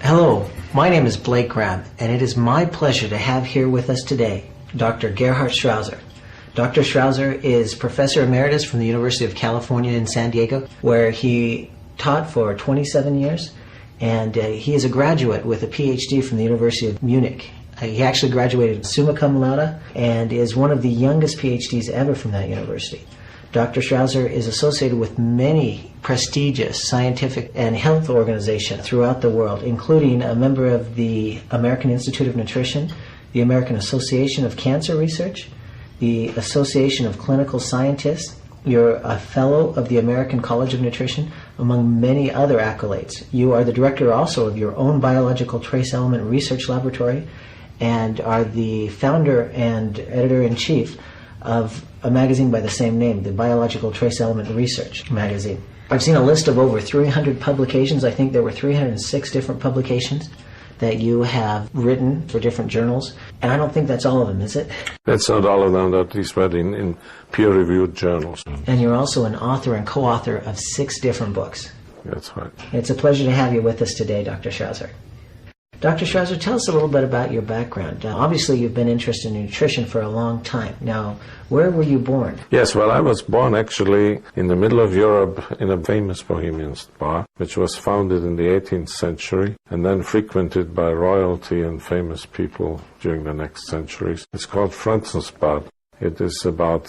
Hello, my name is Blake Graham, and it is my pleasure to have here with us today Dr. Gerhard Schrauzer. Dr. Schrauzer is Professor Emeritus from the University of California in San Diego, where he taught for 27 years, and he is a graduate with a PhD from the University of Munich. He actually graduated summa cum laude and is one of the youngest PhDs ever from that university. Dr. Schrauzer is associated with many prestigious scientific and health organizations throughout the world, including a member of the American Institute of Nutrition, the American Association of Cancer Research, the Association of Clinical Scientists. You're a fellow of the American College of Nutrition, among many other accolades. You are the director also of your own biological trace element research laboratory and are the founder and editor-in-chief of a magazine by the same name, the Biological Trace Element Research magazine. I've seen a list of over 300 publications. I think there were 306 different publications that you have written for different journals, and I don't think that's all of them, is it? That's not all of them, at least read in peer-reviewed journals. And you're also an author and co-author of 6 different books. That's right. It's a pleasure to have you with us today, Dr. Schrauzer. Dr. Schrauzer, tell us a little bit about your background. Obviously, you've been interested in nutrition for a long time. Now, where were you born? Yes, well, I was born actually in the middle of Europe in a famous Bohemian bar, which was founded in the 18th century and then frequented by royalty and famous people during the next centuries. It's called Franzensbad. It is about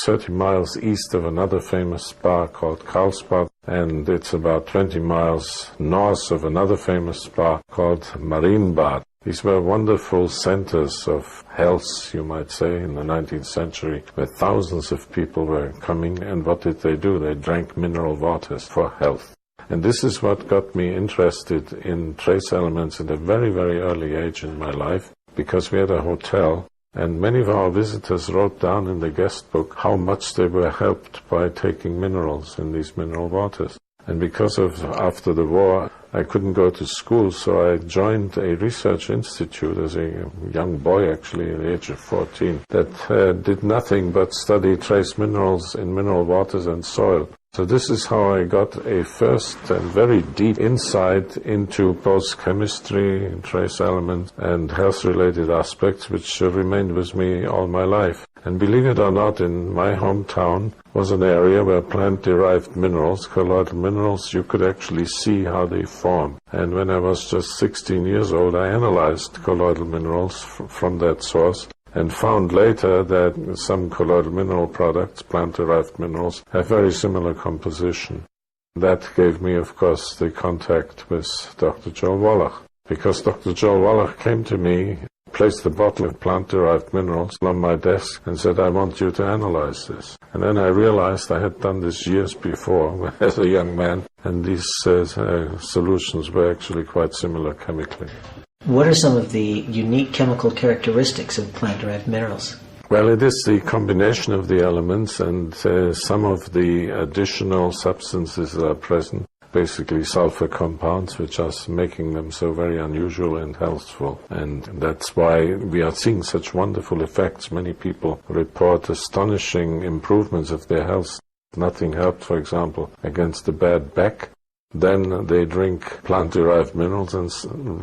30 miles east of another famous bar called Karlsbad, and it's about 20 miles north of another famous bar called Marienbad. These were wonderful centers of health, you might say, in the 19th century, where thousands of people were coming, and what did they do? They drank mineral waters for health. And this is what got me interested in trace elements at a very, very early age in my life, because we had a hotel. And many of our visitors wrote down in the guest book how much they were helped by taking minerals in these mineral waters. And because of after the war, I couldn't go to school, so I joined a research institute as a young boy, actually, at the age of 14, that did nothing but study trace minerals in mineral waters and soil. So this is how I got a first and very deep insight into both chemistry, trace elements, and health-related aspects, which remained with me all my life. And believe it or not, in my hometown was an area where plant-derived minerals, colloidal minerals, you could actually see how they form. And when I was just 16 years old, I analyzed colloidal minerals from that source, and found later that some colloidal mineral products, plant-derived minerals, have very similar composition. That gave me, of course, the contact with Dr. Joel Wallach, because Dr. Joel Wallach came to me, placed a bottle of plant-derived minerals on my desk and said, "I want you to analyze this." And then I realized I had done this years before as a young man, and these solutions were actually quite similar chemically. What are some of the unique chemical characteristics of plant-derived minerals? Well, it is the combination of the elements and some of the additional substances that are present, basically sulfur compounds, which are making them so very unusual and healthful. And that's why we are seeing such wonderful effects. Many people report astonishing improvements of their health. Nothing helped, for example, against a bad back. Then they drink plant-derived minerals, and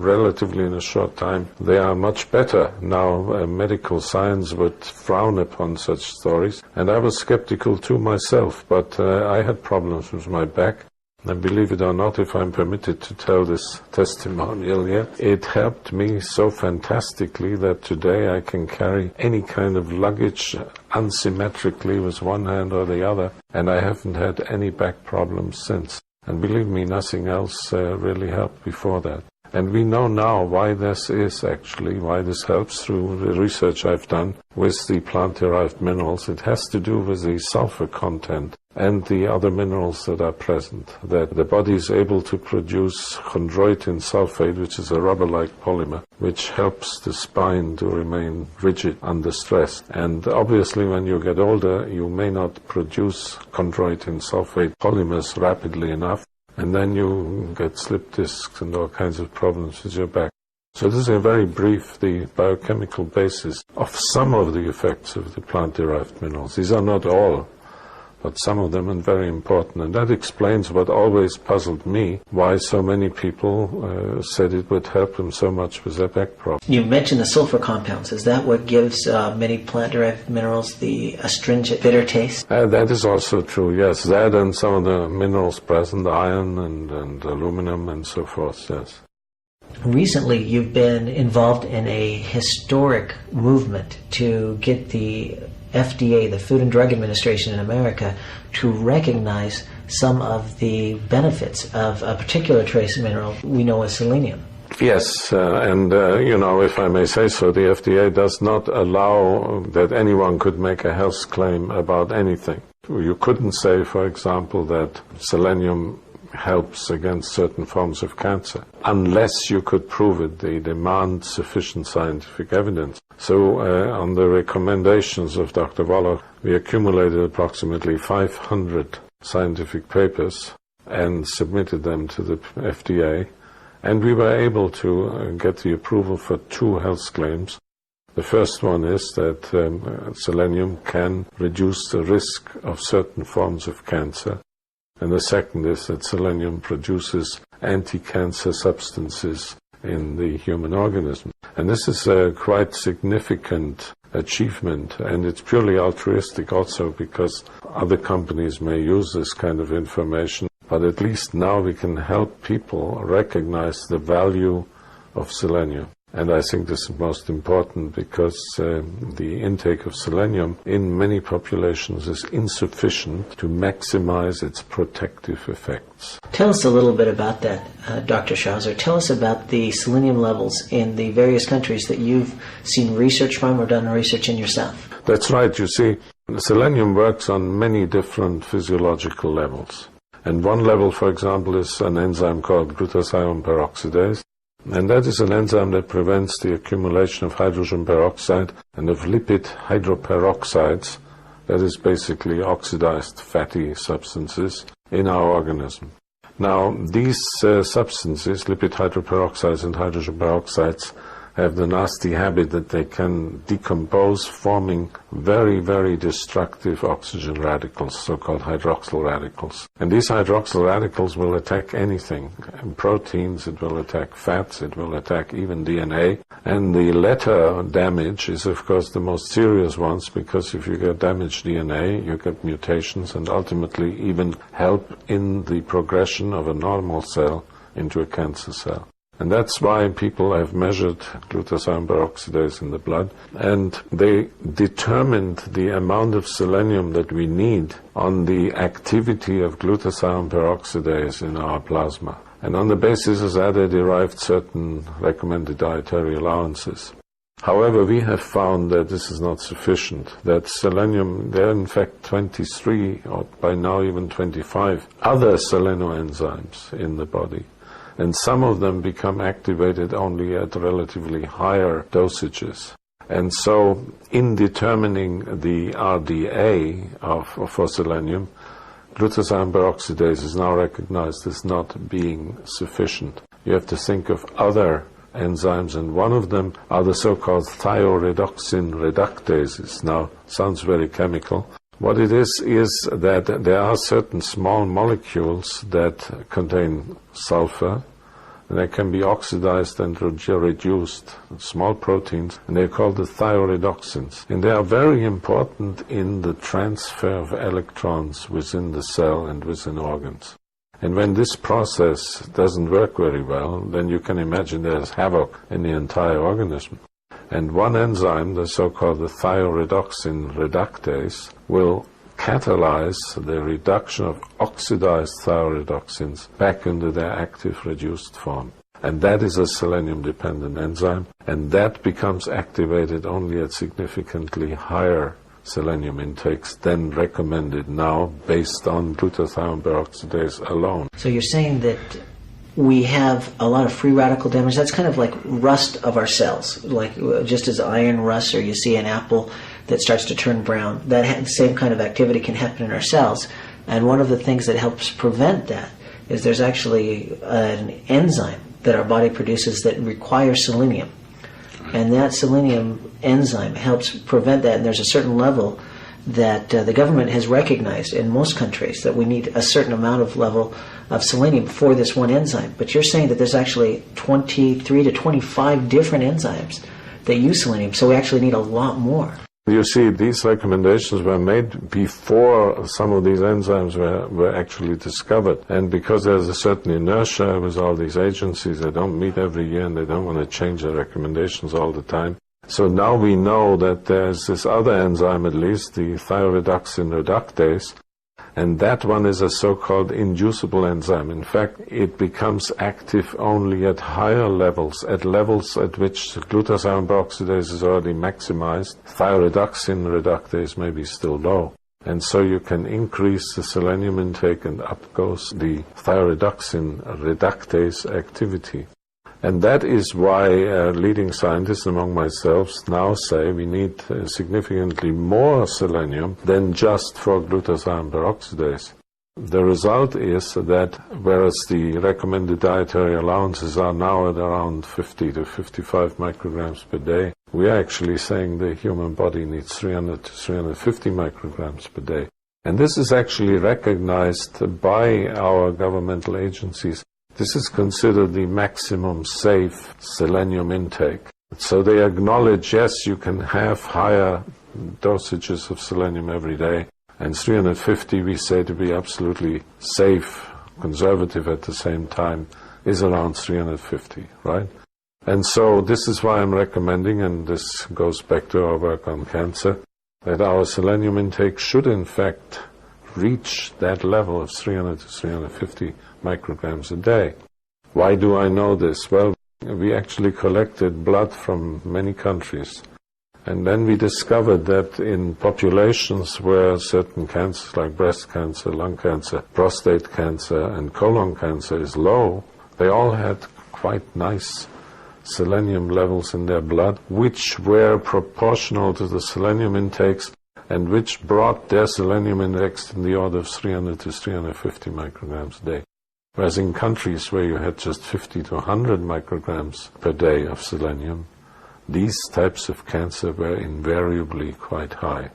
relatively in a short time they are much better. Now medical science would frown upon such stories, and I was skeptical too myself, but I had problems with my back. And believe it or not, if I'm permitted to tell this testimonial here, it helped me so fantastically that today I can carry any kind of luggage unsymmetrically with one hand or the other, and I haven't had any back problems since. And believe me, nothing else really helped before that. And we know now why this is actually, why this helps through the research I've done with the plant-derived minerals. It has to do with the sulfur content and the other minerals that are present, that the body is able to produce chondroitin sulfate, which is a rubber-like polymer, which helps the spine to remain rigid under stress. And obviously when you get older, you may not produce chondroitin sulfate polymers rapidly enough, and then you get slip discs and all kinds of problems with your back. So this is a very brief, the biochemical basis of some of the effects of the plant-derived minerals. These are not all. but some of them are very important. And that explains what always puzzled me, why so many people said it would help them so much with their back problems. You mentioned the sulfur compounds. Is that what gives many plant-derived minerals the astringent, bitter taste? That is also true, yes. That and some of the minerals present, iron and aluminum and so forth, yes. Recently, you've been involved in a historic movement to get the FDA, the Food and Drug Administration in America, to recognize some of the benefits of a particular trace mineral we know as selenium. Yes, if I may say so, the FDA does not allow that anyone could make a health claim about anything. You couldn't say, for example, that selenium helps against certain forms of cancer, unless you could prove it. They demand sufficient scientific evidence. So on the recommendations of Dr. Wallach, we accumulated approximately 500 scientific papers and submitted them to the FDA, and we were able to get the approval for 2 health claims. The first one is that selenium can reduce the risk of certain forms of cancer. And the second is that selenium produces anti-cancer substances in the human organism. And this is a quite significant achievement, and it's purely altruistic also because other companies may use this kind of information, but at least now we can help people recognize the value of selenium. And I think this is most important because the intake of selenium in many populations is insufficient to maximize its protective effects. Tell us a little bit about that, Dr. Schrauzer. Tell us about the selenium levels in the various countries that you've seen research from or done research in yourself. That's right. You see, selenium works on many different physiological levels. And one level, for example, is an enzyme called glutathione peroxidase. And that is an enzyme that prevents the accumulation of hydrogen peroxide and of lipid hydroperoxides, that is basically oxidized fatty substances, in our organism. Now, these substances, lipid hydroperoxides and hydrogen peroxides, have the nasty habit that they can decompose, forming very, very destructive oxygen radicals, so-called hydroxyl radicals. And these hydroxyl radicals will attack anything. Proteins, it will attack fats, it will attack even DNA. And the latter damage is, of course, the most serious ones, because if you get damaged DNA, you get mutations and ultimately even help in the progression of a normal cell into a cancer cell. And that's why people have measured glutathione peroxidase in the blood, and they determined the amount of selenium that we need on the activity of glutathione peroxidase in our plasma. And on the basis of that, they derived certain recommended dietary allowances. However, we have found that this is not sufficient, that selenium, there are in fact 23, or by now even 25, other selenoenzymes in the body. And some of them become activated only at relatively higher dosages. And so, in determining the RDA for selenium, glutathione peroxidase is now recognized as not being sufficient. You have to think of other enzymes, and one of them are the so-called thioredoxin reductases. Now, sounds very chemical. What it is that there are certain small molecules that contain sulfur, and they can be oxidized and reduced, small proteins, and they're called the thioredoxins. And they are very important in the transfer of electrons within the cell and within organs. And when this process doesn't work very well, then you can imagine there's havoc in the entire organism. And one enzyme, the so-called the thioredoxin reductase, will catalyze the reduction of oxidized thioredoxins back into their active reduced form. And that is a selenium-dependent enzyme, and that becomes activated only at significantly higher selenium intakes than recommended now based on glutathione peroxidase alone. So you're saying that we have a lot of free radical damage. That's kind of like rust of our cells, like just as iron rusts, or you see an apple that starts to turn brown. That same kind of activity can happen in our cells. And one of the things that helps prevent that is there's actually an enzyme that our body produces that requires selenium. And that selenium enzyme helps prevent that, and there's a certain level that the government has recognized in most countries that we need a certain amount of level of selenium for this one enzyme. But you're saying that there's actually 23 to 25 different enzymes that use selenium, so we actually need a lot more. You see, these recommendations were made before some of these enzymes were actually discovered. And because there's a certain inertia with all these agencies, they don't meet every year and they don't want to change their recommendations all the time. So now we know that there's this other enzyme, at least, the thioredoxin reductase, and that one is a so-called inducible enzyme. In fact, it becomes active only at higher levels, at levels at which glutathione peroxidase is already maximized. Thioredoxin reductase may be still low. And so you can increase the selenium intake and up goes the thioredoxin reductase activity. And that is why leading scientists among myself now say we need significantly more selenium than just for glutathione peroxidase. The result is that whereas the recommended dietary allowances are now at around 50 to 55 micrograms per day, we are actually saying the human body needs 300 to 350 micrograms per day. And this is actually recognized by our governmental agencies. This is considered the maximum safe selenium intake. So they acknowledge, yes, you can have higher dosages of selenium every day, and 350 we say to be absolutely safe, conservative at the same time, is around 350, right? And so this is why I'm recommending, and this goes back to our work on cancer, that our selenium intake should in fact reach that level of 300 to 350 micrograms a day. Why do I know this? Well, we actually collected blood from many countries, and then we discovered that in populations where certain cancers like breast cancer, lung cancer, prostate cancer and colon cancer is low, they all had quite nice selenium levels in their blood, which were proportional to the selenium intakes and which brought their selenium index in the order of 300 to 350 micrograms a day. Whereas in countries where you had just 50 to 100 micrograms per day of selenium, these types of cancer were invariably quite high.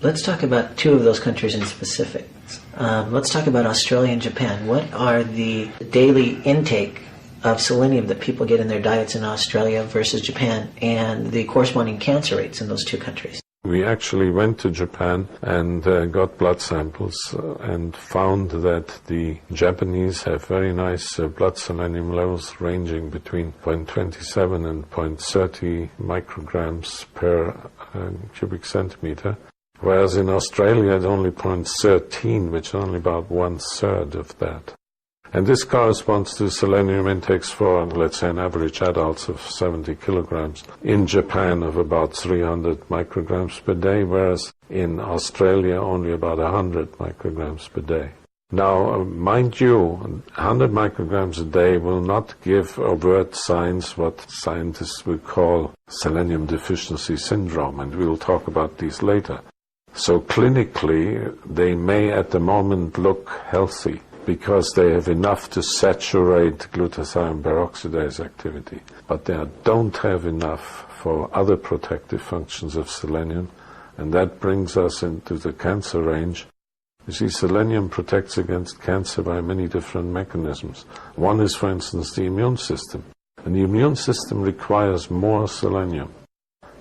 Let's talk about two of those countries in specific. Let's talk about Australia and Japan. What are the daily intake of selenium that people get in their diets in Australia versus Japan, and the corresponding cancer rates in those two countries? We actually went to Japan and got blood samples and found that the Japanese have very nice blood selenium levels ranging between 0.27 and 0.30 micrograms per cubic centimeter, whereas in Australia it's only 0.13, which is only about 1/3 of that. And this corresponds to selenium intakes for, let's say, an average adults of 70 kilograms. In Japan of about 300 micrograms per day, whereas in Australia only about 100 micrograms per day. Now, mind you, 100 micrograms a day will not give overt signs, what scientists would call selenium deficiency syndrome, and we will talk about these later. So clinically, they may at the moment look healthy, because they have enough to saturate glutathione peroxidase activity. But they don't have enough for other protective functions of selenium, and that brings us into the cancer range. You see, selenium protects against cancer by many different mechanisms. One is, for instance, the immune system. And the immune system requires more selenium.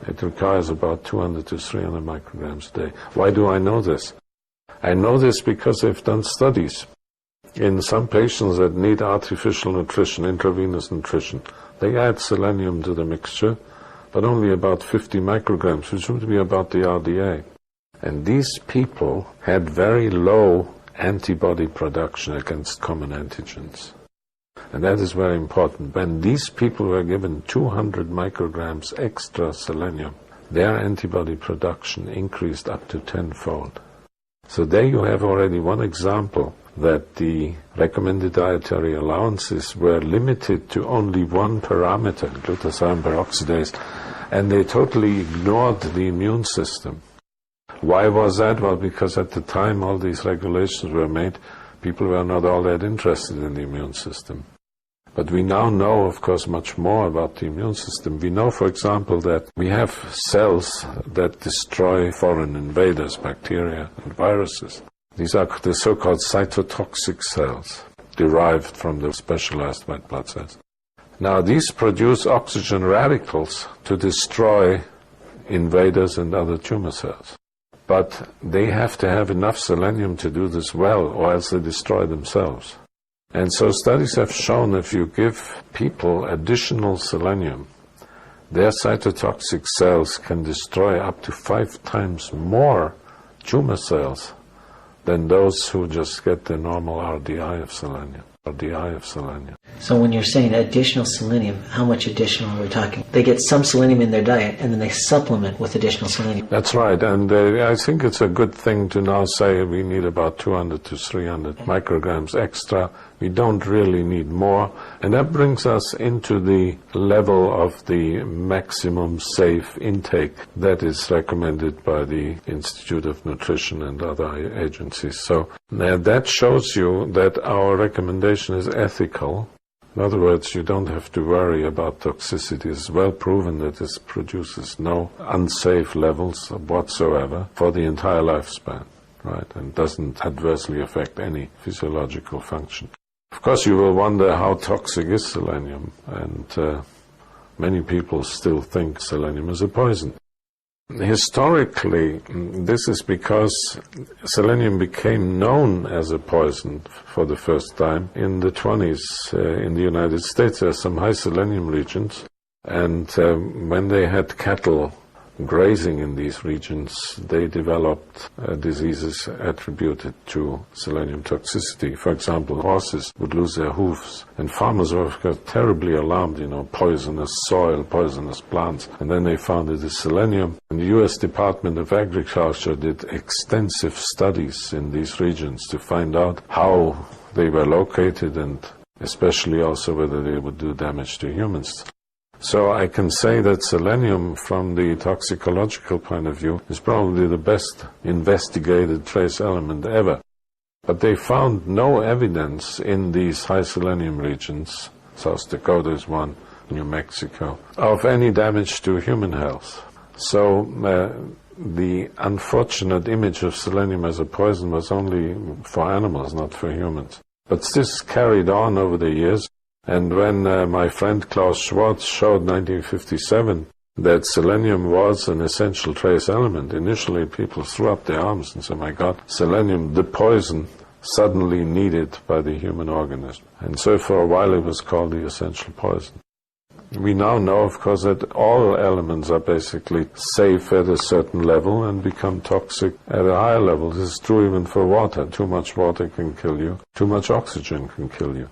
It requires about 200 to 300 micrograms a day. Why do I know this? I know this because they've done studies. In some patients that need artificial nutrition, intravenous nutrition, they add selenium to the mixture, but only about 50 micrograms, which would be about the RDA. And these people had very low antibody production against common antigens. And that is very important. When these people were given 200 micrograms extra selenium, their antibody production increased up to 10-fold. So there you have already one example that the recommended dietary allowances were limited to only one parameter, glutathione peroxidase, and they totally ignored the immune system. Why was that? Well, because at the time all these regulations were made, people were not all that interested in the immune system. But we now know, of course, much more about the immune system. We know, for example, that we have cells that destroy foreign invaders, bacteria and viruses. These are the so-called cytotoxic cells, derived from the specialized white blood cells. Now, these produce oxygen radicals to destroy invaders and other tumor cells. But they have to have enough selenium to do this well, or else they destroy themselves. And so studies have shown if you give people additional selenium, their cytotoxic cells can destroy up to 5 times more tumor cells than those who just get the normal RDI of selenium. So when you're saying additional selenium, how much additional are we talking? They get some selenium in their diet and then they supplement with additional selenium. That's right, and I think it's a good thing to now say we need about 200 to 300 micrograms extra. We don't really need more, and that brings us into the level of the maximum safe intake that is recommended by the Institute of Nutrition and other agencies. So that shows you that our recommendation is ethical. In other words, you don't have to worry about toxicity. It's well proven that this produces no unsafe levels whatsoever for the entire lifespan, right, and doesn't adversely affect any physiological function. Of course, you will wonder how toxic is selenium, and many people still think selenium is a poison. Historically, this is because selenium became known as a poison for the first time in the 20s in the United States. There are some high selenium regions, and when they had cattle grazing in these regions, they developed diseases attributed to selenium toxicity. For example, horses would lose their hooves, and farmers were terribly alarmed, poisonous soil, poisonous plants, and then they found it is selenium. And the U.S. Department of Agriculture did extensive studies in these regions to find out how they were located and especially also whether they would do damage to humans. So I can say that selenium, from the toxicological point of view, is probably the best investigated trace element ever. But they found no evidence in these high selenium regions, South Dakota is one, New Mexico, of any damage to human health. So the unfortunate image of selenium as a poison was only for animals, not for humans. But this carried on over the years. And when my friend Klaus Schwartz showed 1957 that selenium was an essential trace element, initially people threw up their arms and said, my God, selenium, the poison, suddenly needed by the human organism. And so for a while it was called the essential poison. We now know, of course, that all elements are basically safe at a certain level and become toxic at a higher level. This is true even for water. Too much water can kill you. Too much oxygen can kill you.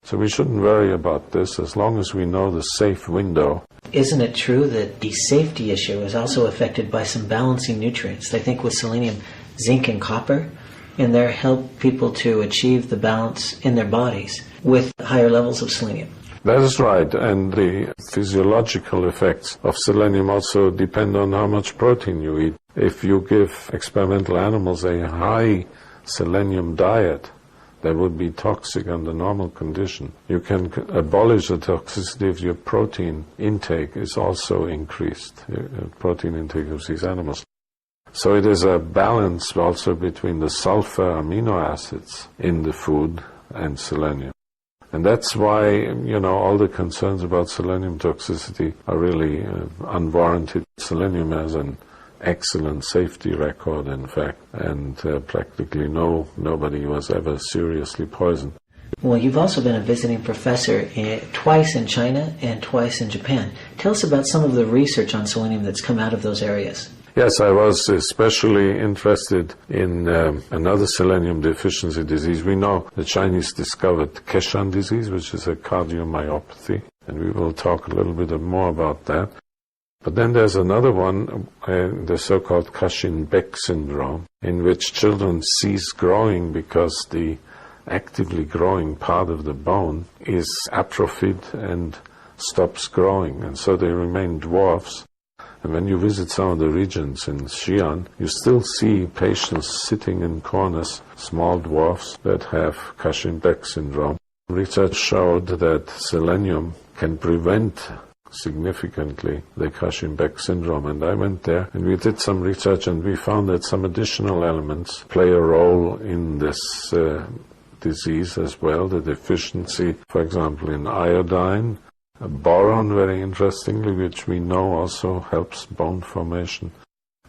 So we shouldn't worry about this as long as we know the safe window. Isn't it true that the safety issue is also affected by some balancing nutrients? I think with selenium, zinc and copper, and they help people to achieve the balance in their bodies with higher levels of selenium. That is right, and the physiological effects of selenium also depend on how much protein you eat. If you give experimental animals a high selenium diet, that would be toxic under normal condition. You can abolish the toxicity if your protein intake is also increased, protein intake of these animals. So it is a balance also between the sulfur amino acids in the food and selenium. And that's why, all the concerns about selenium toxicity are really unwarranted. Selenium has an excellent safety record, in fact, and practically nobody was ever seriously poisoned. Well, you've also been a visiting professor twice in China and twice in Japan. Tell us about some of the research on selenium that's come out of those areas. Yes, I was especially interested in another selenium deficiency disease. We know the Chinese discovered Keshan disease, which is a cardiomyopathy, and we will talk a little bit more about that. But then there's another one, the so-called Kashin-Beck syndrome, in which children cease growing because the actively growing part of the bone is atrophied and stops growing, and so they remain dwarfs. And when you visit some of the regions in Xi'an, you still see patients sitting in corners, small dwarfs that have Kashin-Beck syndrome. Research showed that selenium can prevent significantly the Cushing-Beck syndrome, and I went there and we did some research and we found that some additional elements play a role in this disease as well. The deficiency, for example, in iodine, boron, very interestingly, which we know also helps bone formation,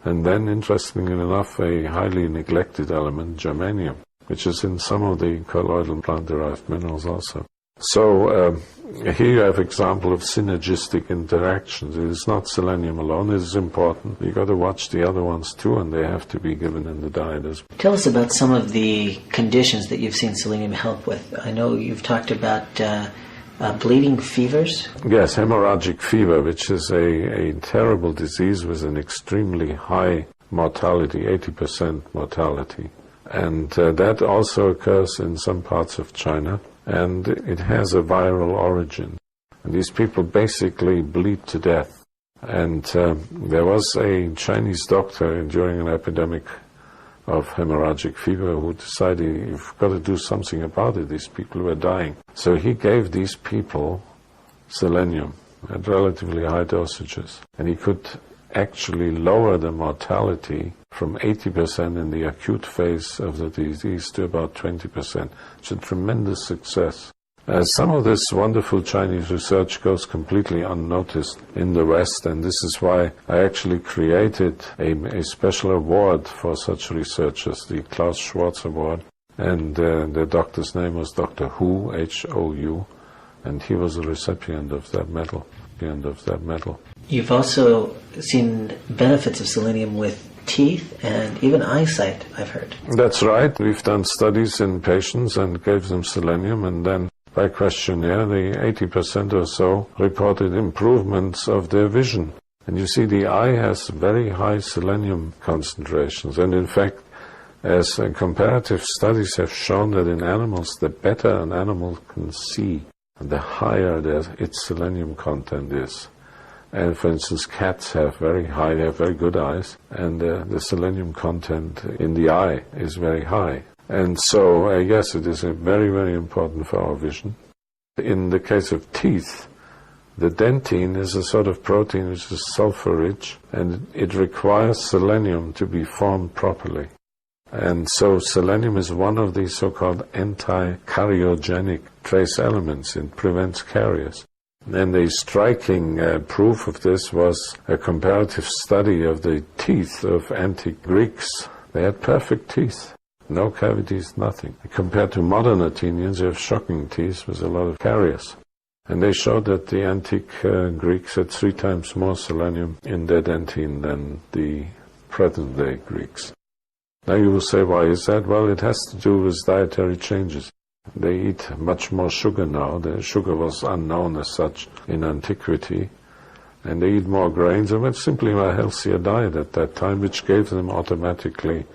and then, interestingly enough, a highly neglected element, germanium, which is in some of the colloidal plant-derived minerals also. So here you have example of synergistic interactions. It is not selenium alone, it is important. You've got to watch the other ones too, and they have to be given in the diet as well. Tell us about some of the conditions that you've seen selenium help with. I know you've talked about bleeding fevers. Yes, hemorrhagic fever, which is a terrible disease with an extremely high mortality, 80% mortality. And that also occurs in some parts of China. And it has a viral origin. And these people basically bleed to death. And there was a Chinese doctor during an epidemic of hemorrhagic fever who decided, you've got to do something about it. These people were dying. So he gave these people selenium at relatively high dosages. And he could actually lower the mortality from 80% in the acute phase of the disease to about 20%. It's a tremendous success. Some of this wonderful Chinese research goes completely unnoticed in the West, and this is why I actually created a special award for such researchers, the Klaus Schwarz Award, and the doctor's name was Dr. Hu, H-O-U, and he was a recipient of that medal. You've also seen benefits of selenium with teeth and even eyesight, I've heard. That's right. We've done studies in patients and gave them selenium, and then by questionnaire, the 80% or so reported improvements of their vision. And you see, the eye has very high selenium concentrations, and in fact, as comparative studies have shown that in animals, the better an animal can see, the higher its selenium content is. And for instance, cats have very good eyes, and the selenium content in the eye is very high. And so, yes, it is very, very important for our vision. In the case of teeth, the dentine is a sort of protein which is sulfur-rich, and it requires selenium to be formed properly. And so selenium is one of the so-called anti-cariogenic trace elements. It prevents caries. And a striking proof of this was a comparative study of the teeth of antique Greeks. They had perfect teeth, no cavities, nothing. Compared to modern Athenians, they have shocking teeth with a lot of caries. And they showed that the antique Greeks had 3 times more selenium in their dentine than the present-day Greeks. Now you will say, why is that? Well, it has to do with dietary changes. They eat much more sugar now. The sugar was unknown as such in antiquity. And they eat more grains, and it's simply a healthier diet at that time, which gave them automatically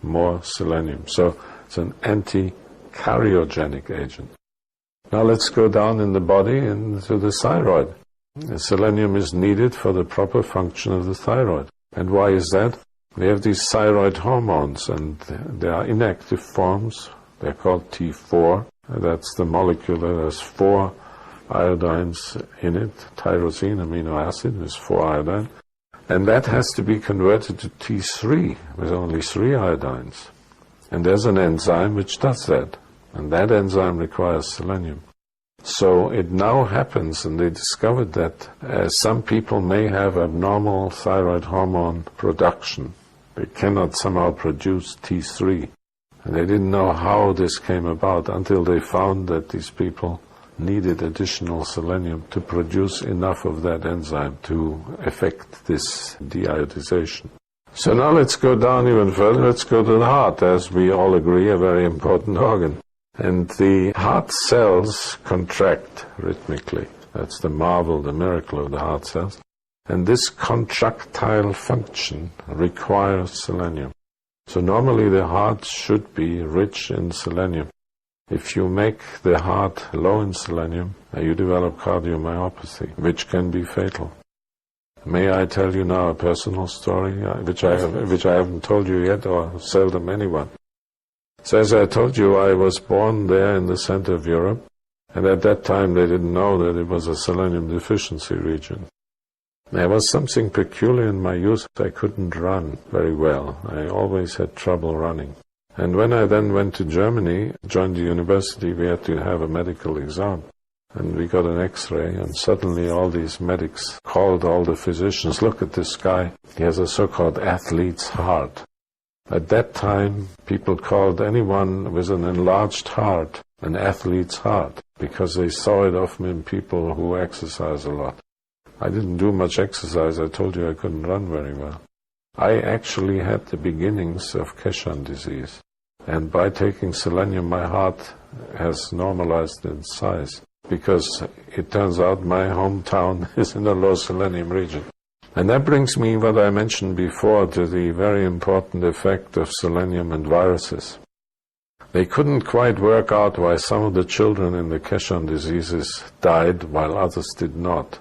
more selenium. So it's an anti-cariogenic agent. Now let's go down in the body into the thyroid. The selenium is needed for the proper function of the thyroid. And why is that? We have these thyroid hormones, and there are inactive forms. They're called T4. That's the molecule that has 4 iodines in it, tyrosine amino acid with 4 iodine. And that has to be converted to T3 with only 3 iodines. And there's an enzyme which does that. And that enzyme requires selenium. So it now happens, and they discovered that some people may have abnormal thyroid hormone production. They cannot somehow produce T3. And they didn't know how this came about until they found that these people needed additional selenium to produce enough of that enzyme to affect this deiodization. So now let's go down even further. Let's go to the heart, as we all agree, a very important organ. And the heart cells contract rhythmically. That's the marvel, the miracle of the heart cells. And this contractile function requires selenium. So normally the heart should be rich in selenium. If you make the heart low in selenium, you develop cardiomyopathy, which can be fatal. May I tell you now a personal story, which I haven't told you yet, or seldom anyone. So as I told you, I was born there in the center of Europe, And at that time they didn't know that it was a selenium deficiency region. There was something peculiar in my youth. I couldn't run very well. I always had trouble running. And when I then went to Germany, joined the university, we had to have a medical exam. And we got an X-ray, and suddenly all these medics called all the physicians, look at this guy, he has a so-called athlete's heart. At that time, people called anyone with an enlarged heart an athlete's heart, because they saw it often in people who exercise a lot. I didn't do much exercise. I told you I couldn't run very well. I actually had the beginnings of Keshan disease. And by taking selenium, my heart has normalized in size, because it turns out my hometown is in a low selenium region. And that brings me, what I mentioned before, to the very important effect of selenium and viruses. They couldn't quite work out why some of the children in the Keshan diseases died while others did not,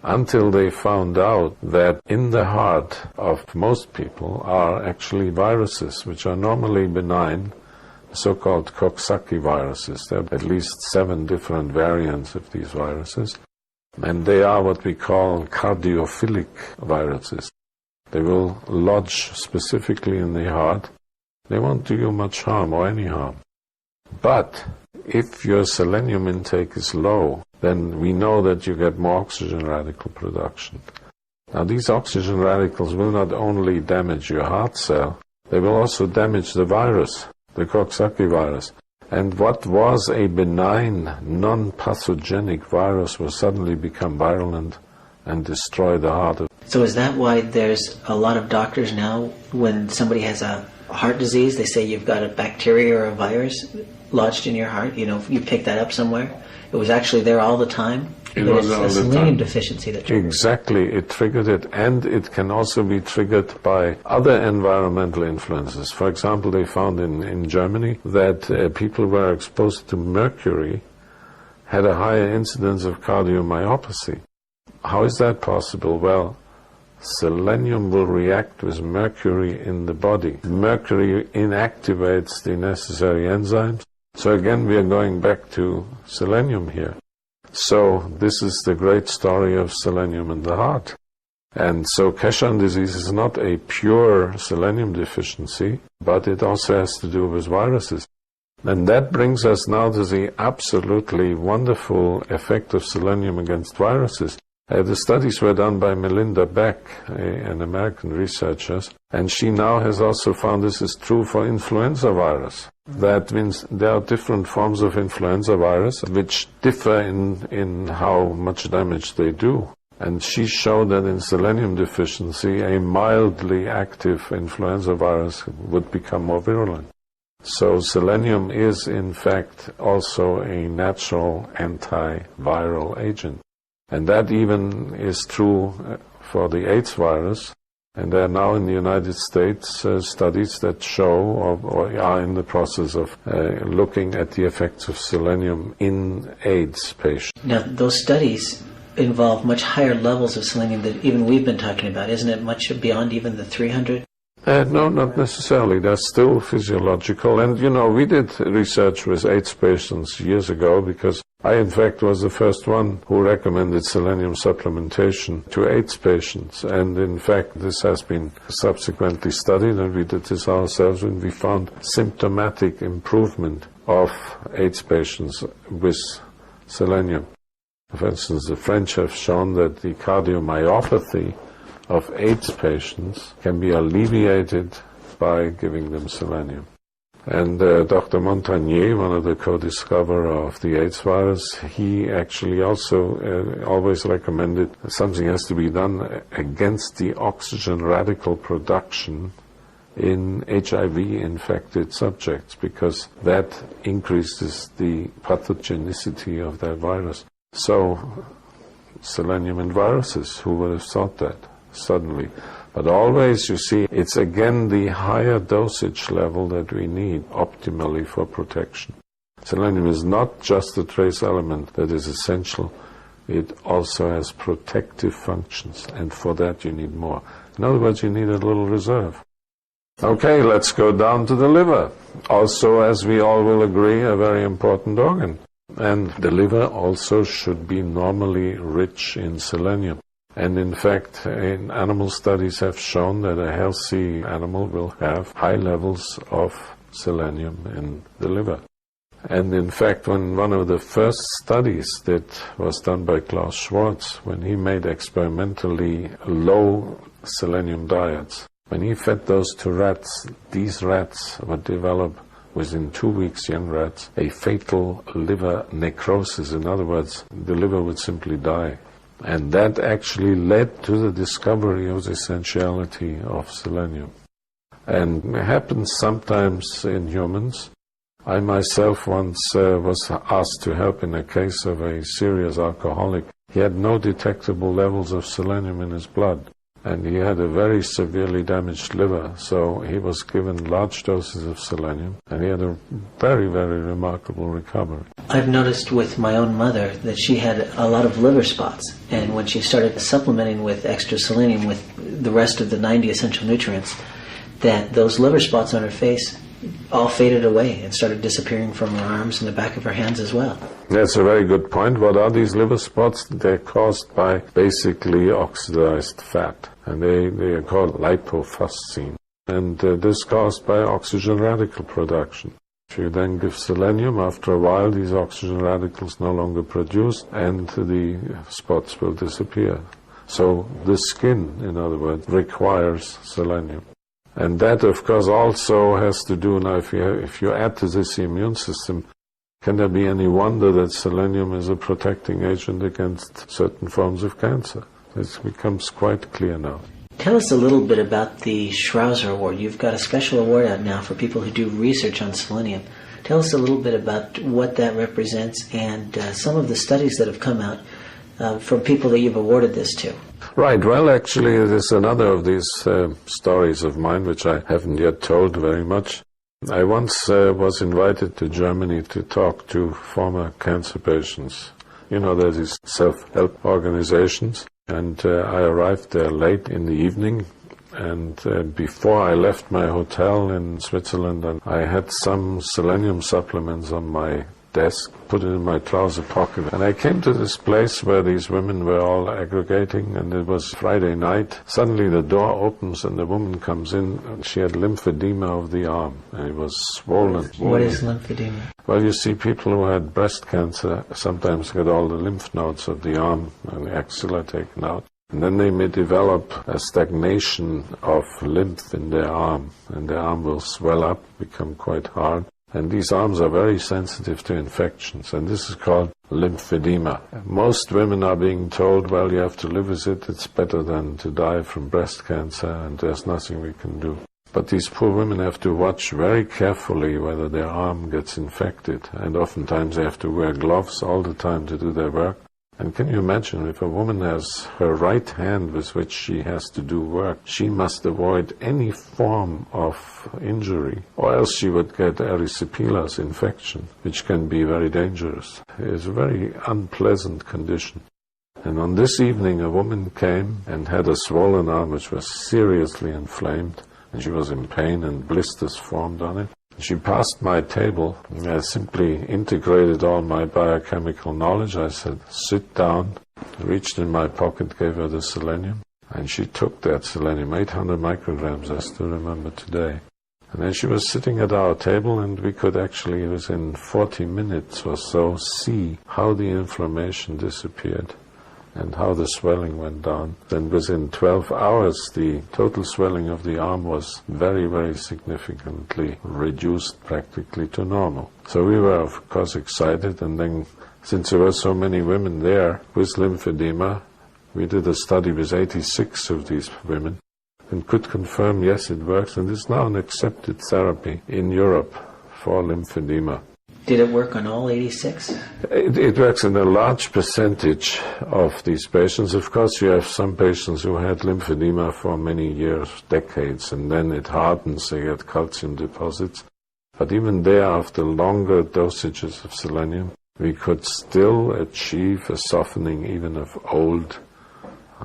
until they found out that in the heart of most people are actually viruses, which are normally benign, so-called Coxsackie viruses. There are at least 7 different variants of these viruses, and they are what we call cardiophilic viruses. They will lodge specifically in the heart. They won't do you much harm or any harm. But if your selenium intake is low, then we know that you get more oxygen radical production. Now, these oxygen radicals will not only damage your heart cell, they will also damage the virus, the Coxsackie virus. And what was a benign, non-pathogenic virus will suddenly become virulent and destroy the heart. So is that why there's a lot of doctors now, when somebody has a heart disease, they say you've got a bacteria or a virus lodged in your heart? You know, you picked that up somewhere. It was actually there all the time. It was all the time. It's a selenium deficiency that triggered it. Exactly, it triggered it, and it can also be triggered by other environmental influences. For example, they found in Germany that people who were exposed to mercury had a higher incidence of cardiomyopathy. How is that possible? Well, selenium will react with mercury in the body. Mercury inactivates the necessary enzymes. So again, we are going back to selenium here. So this is the great story of selenium in the heart. And so Keshan disease is not a pure selenium deficiency, but it also has to do with viruses. And that brings us now to the absolutely wonderful effect of selenium against viruses. The studies were done by Melinda Beck, an American researcher, and she now has also found this is true for influenza virus. That means there are different forms of influenza virus which differ in how much damage they do. And she showed that in selenium deficiency, a mildly active influenza virus would become more virulent. So selenium is in fact also a natural antiviral agent. And that even is true for the AIDS virus. And there are now in the United States studies that show or are in the process of looking at the effects of selenium in AIDS patients. Now, those studies involve much higher levels of selenium than even we've been talking about. Isn't it much beyond even the 300? No, not necessarily. They're still physiological. And, you know, we did research with AIDS patients years ago because I, in fact, was the first one who recommended selenium supplementation to AIDS patients. And, in fact, this has been subsequently studied, and we did this ourselves, and we found symptomatic improvement of AIDS patients with selenium. For instance, the French have shown that the cardiomyopathy of AIDS patients can be alleviated by giving them selenium. And Dr. Montagnier, one of the co-discoverers of the AIDS virus, he actually also always recommended something has to be done against the oxygen radical production in HIV-infected subjects, because that increases the pathogenicity of that virus. So, selenium in viruses, who would have thought that? Suddenly. But always, you see, it's again the higher dosage level that we need optimally for protection. Selenium is not just a trace element that is essential, it also has protective functions, and for that you need more. In other words, you need a little reserve. Okay, let's go down to the liver. Also, as we all will agree, a very important organ. And the liver also should be normally rich in selenium. And in fact, in animal studies have shown that a healthy animal will have high levels of selenium in the liver. And in fact, when one of the first studies that was done by Klaus Schwartz, when he made experimentally low selenium diets, when he fed those to rats, these rats would develop within 2 weeks, young rats, a fatal liver necrosis. In other words, the liver would simply die. And that actually led to the discovery of the essentiality of selenium. And it happens sometimes in humans. I myself once was asked to help in a case of a serious alcoholic. He had no detectable levels of selenium in his blood, and he had a very severely damaged liver, so he was given large doses of selenium, and he had a very, very remarkable recovery. I've noticed with my own mother that she had a lot of liver spots, and when she started supplementing with extra selenium with the rest of the 90 essential nutrients, that those liver spots on her face all faded away and started disappearing from her arms and the back of her hands as well. That's a very good point. What are these liver spots? They're caused by basically oxidized fat, and they are called lipofuscin. And this is caused by oxygen radical production. If you then give selenium, after a while these oxygen radicals no longer produce and the spots will disappear. So the skin, in other words, requires selenium. And that, of course, also has to do, now if you add to this the immune system, can there be any wonder that selenium is a protecting agent against certain forms of cancer? This becomes quite clear now. Tell us a little bit about the Schrauzer Award. You've got a special award out now for people who do research on selenium. Tell us a little bit about what that represents and some of the studies that have come out from people that you've awarded this to. Right. Well, actually, it is another of these stories of mine, which I haven't yet told very much. I once was invited to Germany to talk to former cancer patients. You know, there's these self-help organizations, and I arrived there late in the evening, and before I left my hotel in Switzerland, and I had some selenium supplements on my desk, put it in my trouser pocket, and I came to this place where these women were all aggregating, and it was Friday night. Suddenly the door opens and the woman comes in, and she had lymphedema of the arm, and it was swollen. What is lymphedema? Well, you see, people who had breast cancer sometimes get all the lymph nodes of the arm and the axilla taken out. And then they may develop a stagnation of lymph in their arm, and their arm will swell up, become quite hard. And these arms are very sensitive to infections, and this is called lymphedema. Most women are being told, well, you have to live with it, it's better than to die from breast cancer, and there's nothing we can do. But these poor women have to watch very carefully whether their arm gets infected, and oftentimes they have to wear gloves all the time to do their work. And can you imagine, if a woman has her right hand with which she has to do work, she must avoid any form of injury, or else she would get erysipelas infection, which can be very dangerous. It is a very unpleasant condition. And on this evening, a woman came and had a swollen arm which was seriously inflamed, and she was in pain and blisters formed on it. She passed my table, and I simply integrated all my biochemical knowledge. I said, sit down, reached in my pocket, gave her the selenium, and she took that selenium, 800 micrograms, I still remember today. And then she was sitting at our table, and we could actually, within 40 minutes or so, see how the inflammation disappeared and how the swelling went down. Then within 12 hours, the total swelling of the arm was very, very significantly reduced, practically to normal. So we were, of course, excited, and then, since there were so many women there with lymphedema, we did a study with 86 of these women and could confirm, yes, it works, and it's now an accepted therapy in Europe for lymphedema. Did it work on all 86? It works in a large percentage of these patients. Of course, you have some patients who had lymphedema for many years, decades, and then it hardens, they get calcium deposits. But even there, after longer dosages of selenium, we could still achieve a softening even of old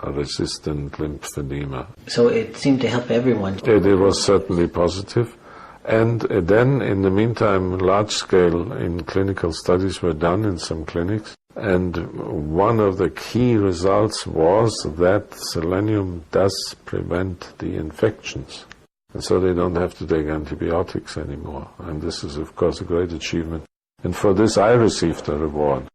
resistant lymphedema. So it seemed to help everyone. It was certainly positive. And then, in the meantime, large-scale in clinical studies were done in some clinics. And one of the key results was that selenium does prevent the infections. And so they don't have to take antibiotics anymore. And this is, of course, a great achievement. And for this I received a reward.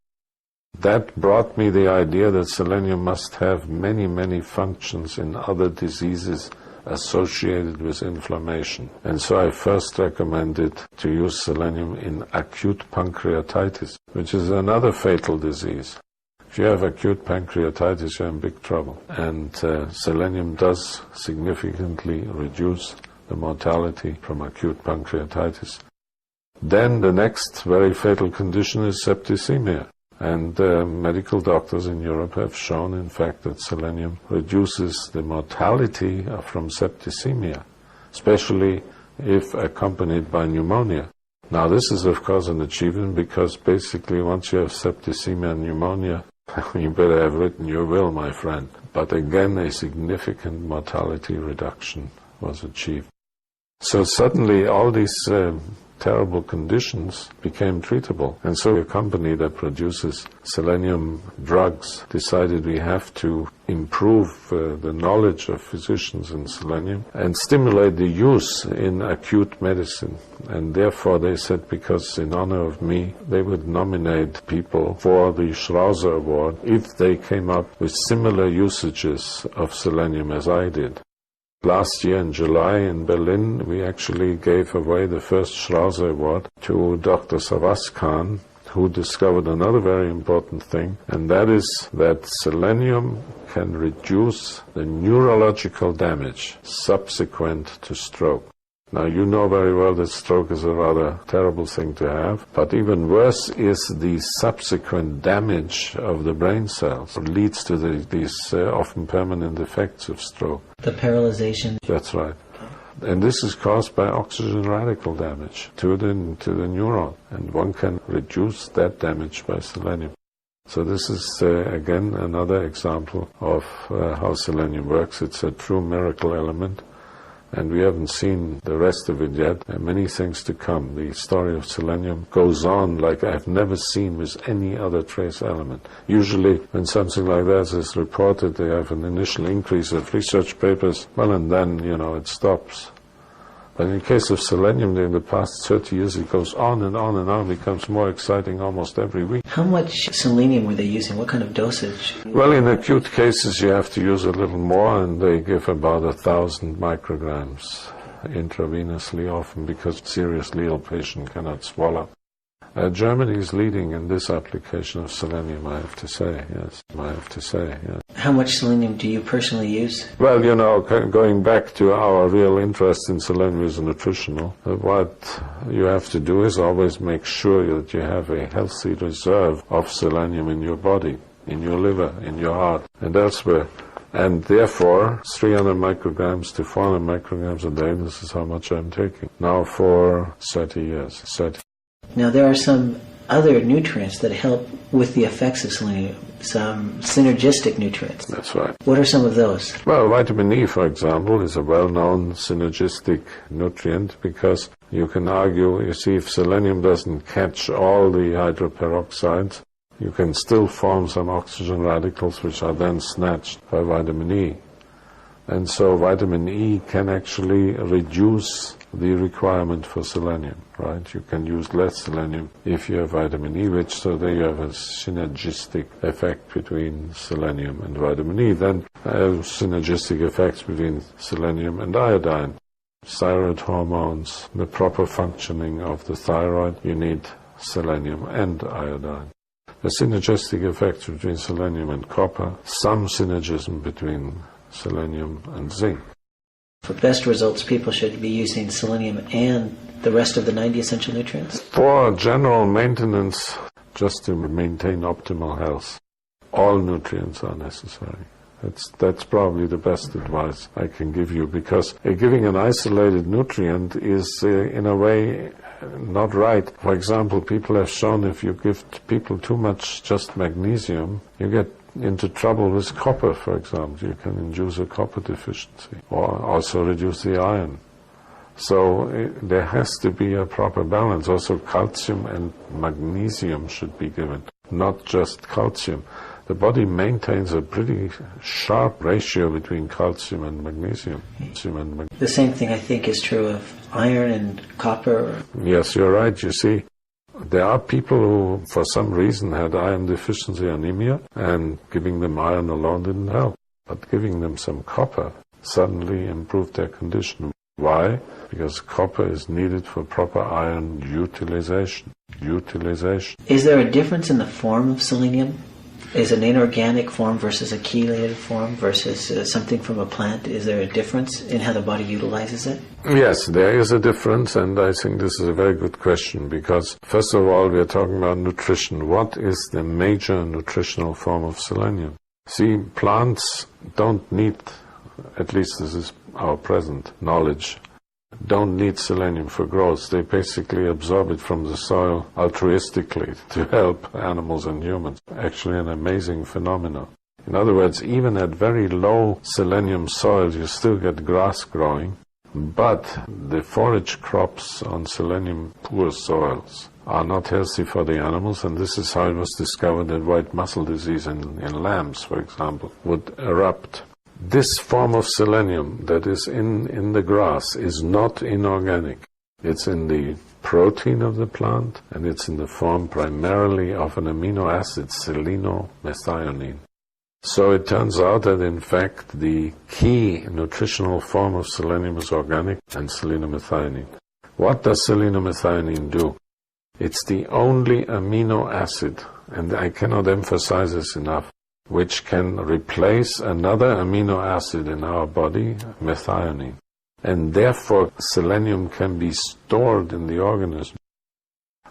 That brought me the idea that selenium must have many, many functions in other diseases associated with inflammation. And so I first recommended to use selenium in acute pancreatitis, which is another fatal disease. If you have acute pancreatitis, you're in big trouble. And selenium does significantly reduce the mortality from acute pancreatitis. Then the next very fatal condition is septicemia. And medical doctors in Europe have shown, in fact, that selenium reduces the mortality from septicemia, especially if accompanied by pneumonia. Now, this is, of course, an achievement because basically once you have septicemia and pneumonia, you better have written your will, my friend. But again, a significant mortality reduction was achieved. So suddenly all these terrible conditions became treatable. And so a company that produces selenium drugs decided we have to improve the knowledge of physicians in selenium and stimulate the use in acute medicine. And therefore they said, because in honor of me, they would nominate people for the Schrauzer Award if they came up with similar usages of selenium as I did. Last year in July in Berlin, we actually gave away the first Schrauzer Award to Dr. Savas Khan, who discovered another very important thing, and that is that selenium can reduce the neurological damage subsequent to stroke. Now, you know very well that stroke is a rather terrible thing to have, but even worse is the subsequent damage of the brain cells. It leads to these often permanent effects of stroke. The paralyzation. That's right. And this is caused by oxygen radical damage to the neuron, and one can reduce that damage by selenium. So this is, again, another example of how selenium works. It's a true miracle element. And we haven't seen the rest of it yet. There are many things to come. The story of selenium goes on like I've never seen with any other trace element. Usually when something like that is reported, they have an initial increase of research papers, well, and then, it stops. But in the case of selenium, in the past 30 years, it goes on and on and on, becomes more exciting almost every week. How much selenium were they using? What kind of dosage? Well, in acute cases, you have to use a little more, and they give about 1,000 micrograms intravenously often because seriously ill patient cannot swallow. Germany is leading in this application of selenium, I have to say, yes. How much selenium do you personally use? Well, going back to our real interest in selenium is nutritional. What you have to do is always make sure that you have a healthy reserve of selenium in your body, in your liver, in your heart, and elsewhere. And therefore, 300 micrograms to 400 micrograms a day, this is how much I'm taking. Now for 30 years. Now, there are some other nutrients that help with the effects of selenium, some synergistic nutrients. That's right. What are some of those? Well, vitamin E, for example, is a well-known synergistic nutrient because you can argue, if selenium doesn't catch all the hydroperoxides, you can still form some oxygen radicals which are then snatched by vitamin E. And so vitamin E can actually reduce the requirement for selenium, right? You can use less selenium if you have vitamin E, so there you have a synergistic effect between selenium and vitamin E. Then synergistic effects between selenium and iodine. Thyroid hormones, the proper functioning of the thyroid, you need selenium and iodine. The synergistic effects between selenium and copper, some synergism between selenium and zinc. For best results, people should be using selenium and the rest of the 90 essential nutrients? For general maintenance, just to maintain optimal health, all nutrients are necessary. That's probably the best advice I can give you, because giving an isolated nutrient is, in a way, not right. For example, people have shown if you give people too much just magnesium, you get into trouble with copper, for example. You can induce a copper deficiency or also reduce the iron. So there has to be a proper balance. Also calcium and magnesium should be given, not just calcium. The body maintains a pretty sharp ratio between calcium and magnesium. The same thing, I think, is true of iron and copper. Yes, you're right. You see, there are people who, for some reason, had iron deficiency anemia, and giving them iron alone didn't help. But giving them some copper suddenly improved their condition. Why? Because copper is needed for proper iron utilization. Is there a difference in the form of selenium? Is an inorganic form versus a chelated form versus something from a plant, is there a difference in how the body utilizes it? Yes, there is a difference, and I think this is a very good question, because first of all we are talking about nutrition. What is the major nutritional form of selenium? See, plants don't need, at least this is our present knowledge, don't need selenium for growth. They basically absorb it from the soil altruistically to help animals and humans. Actually an amazing phenomenon. In other words, even at very low selenium soil you still get grass growing, but the forage crops on selenium poor soils are not healthy for the animals, and this is how it was discovered that white muscle disease in lambs, for example, would erupt. This form of selenium that is in the grass is not inorganic. It's in the protein of the plant, and it's in the form primarily of an amino acid, selenomethionine. So it turns out that in fact the key nutritional form of selenium is organic and selenomethionine. What does selenomethionine do? It's the only amino acid, and I cannot emphasize this enough, which can replace another amino acid in our body, methionine. And therefore selenium can be stored in the organism.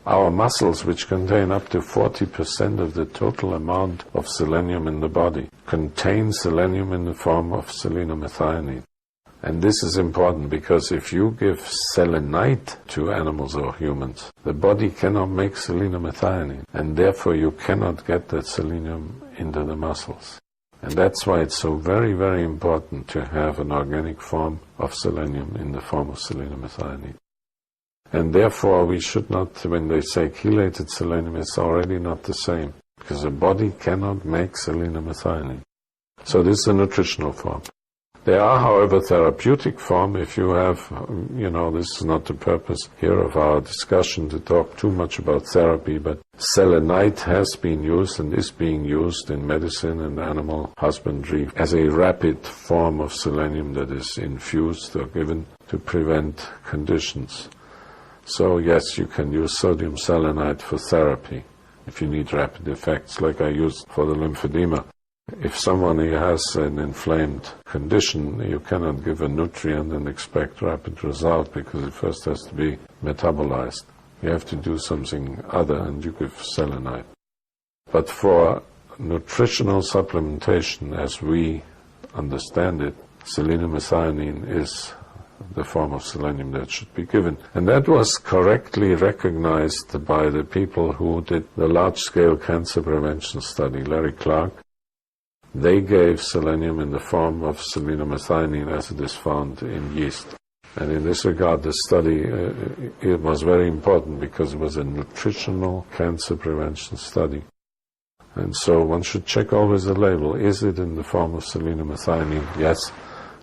Our muscles, which contain up to 40% of the total amount of selenium in the body, contain selenium in the form of selenomethionine. And this is important because if you give selenite to animals or humans, the body cannot make selenomethionine, and therefore you cannot get that selenium into the muscles. And that's why it's so very, very important to have an organic form of selenium in the form of selenomethionine. And therefore we should not, when they say chelated selenium, it's already not the same, because the body cannot make selenomethionine. So this is a nutritional form. There are, however, therapeutic form. If you have, this is not the purpose here of our discussion to talk too much about therapy, but selenite has been used and is being used in medicine and animal husbandry as a rapid form of selenium that is infused or given to prevent conditions. So yes, you can use sodium selenite for therapy if you need rapid effects, like I used for the lymphedema. If someone has an inflamed condition, you cannot give a nutrient and expect rapid result because it first has to be metabolized. You have to do something other, and you give selenite. But for nutritional supplementation, as we understand it, selenomethionine is the form of selenium that should be given. And that was correctly recognized by the people who did the large-scale cancer prevention study, Larry Clark. They gave selenium in the form of selenomethionine as it is found in yeast. And in this regard, the study it was very important because it was a nutritional cancer prevention study. And so one should check always the label. Is it in the form of selenomethionine? Yes,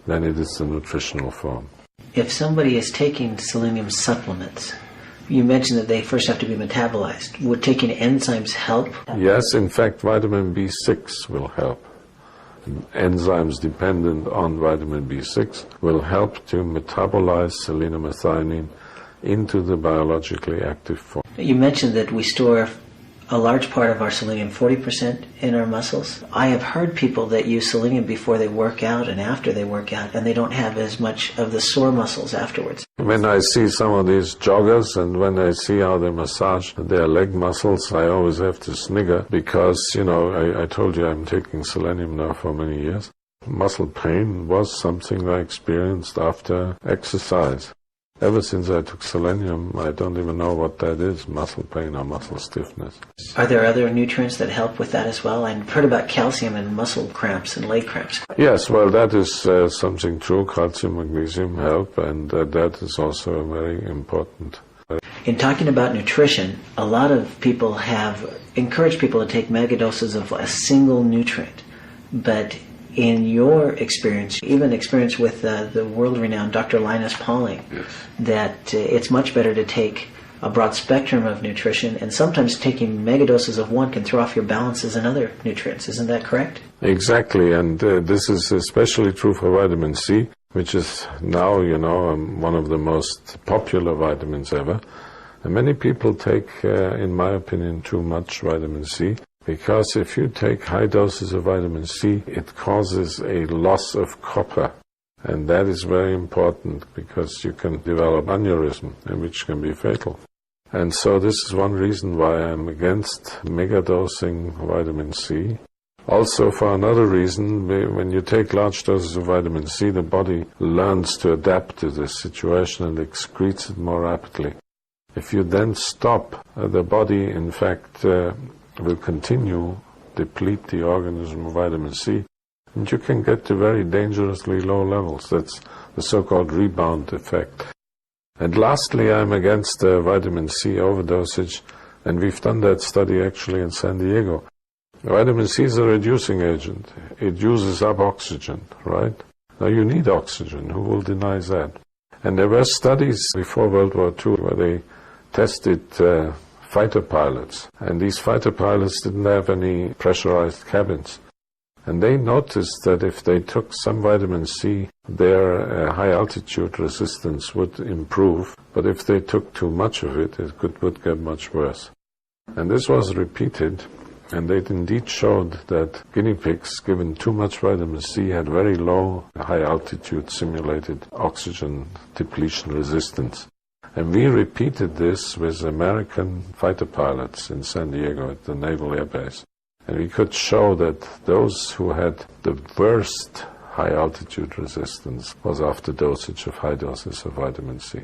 then it is the nutritional form. If somebody is taking selenium supplements, you mentioned that they first have to be metabolized. Would taking enzymes help? Yes, in fact, vitamin B6 will help. Enzymes dependent on vitamin B6 will help to metabolize selenomethionine into the biologically active form. You mentioned that we store a large part of our selenium, 40%, in our muscles. I have heard people that use selenium before they work out and after they work out, and they don't have as much of the sore muscles afterwards. When I see some of these joggers and when I see how they massage their leg muscles, I always have to snigger because, I told you I'm taking selenium now for many years. Muscle pain was something I experienced after exercise. Ever since I took selenium, I don't even know what that is, muscle pain or muscle stiffness. Are there other nutrients that help with that as well? I've heard about calcium and muscle cramps and leg cramps. Yes, well, that is something true. Calcium, magnesium help, and that is also very important. In talking about nutrition, a lot of people have encouraged people to take megadoses of a single nutrient, but in your experience, even experience with the world-renowned Dr. Linus Pauling, yes, that it's much better to take a broad spectrum of nutrition, and sometimes taking megadoses of one can throw off your balances in other nutrients. Isn't that correct? Exactly, and this is especially true for vitamin C, which is now, one of the most popular vitamins ever. And many people take, in my opinion, too much vitamin C. Because if you take high doses of vitamin C, it causes a loss of copper. And that is very important because you can develop aneurysm, which can be fatal. And so this is one reason why I'm against megadosing vitamin C. Also, for another reason, when you take large doses of vitamin C, the body learns to adapt to this situation and excretes it more rapidly. If you then stop, the body, in fact, will continue deplete the organism of vitamin C, and you can get to very dangerously low levels. That's the so-called rebound effect. And lastly, I'm against vitamin C overdosage, and we've done that study actually in San Diego. Vitamin C is a reducing agent. It uses up oxygen, right? Now you need oxygen. Who will deny that? And there were studies before World War II where they tested fighter pilots, and these fighter pilots didn't have any pressurized cabins. And they noticed that if they took some vitamin C, their high-altitude resistance would improve, but if they took too much of it, would get much worse. And this was repeated, and they indeed showed that guinea pigs given too much vitamin C had very low high-altitude simulated oxygen depletion resistance. And we repeated this with American fighter pilots in San Diego at the Naval Air Base. And we could show that those who had the worst high-altitude resistance was after dosage of high doses of vitamin C.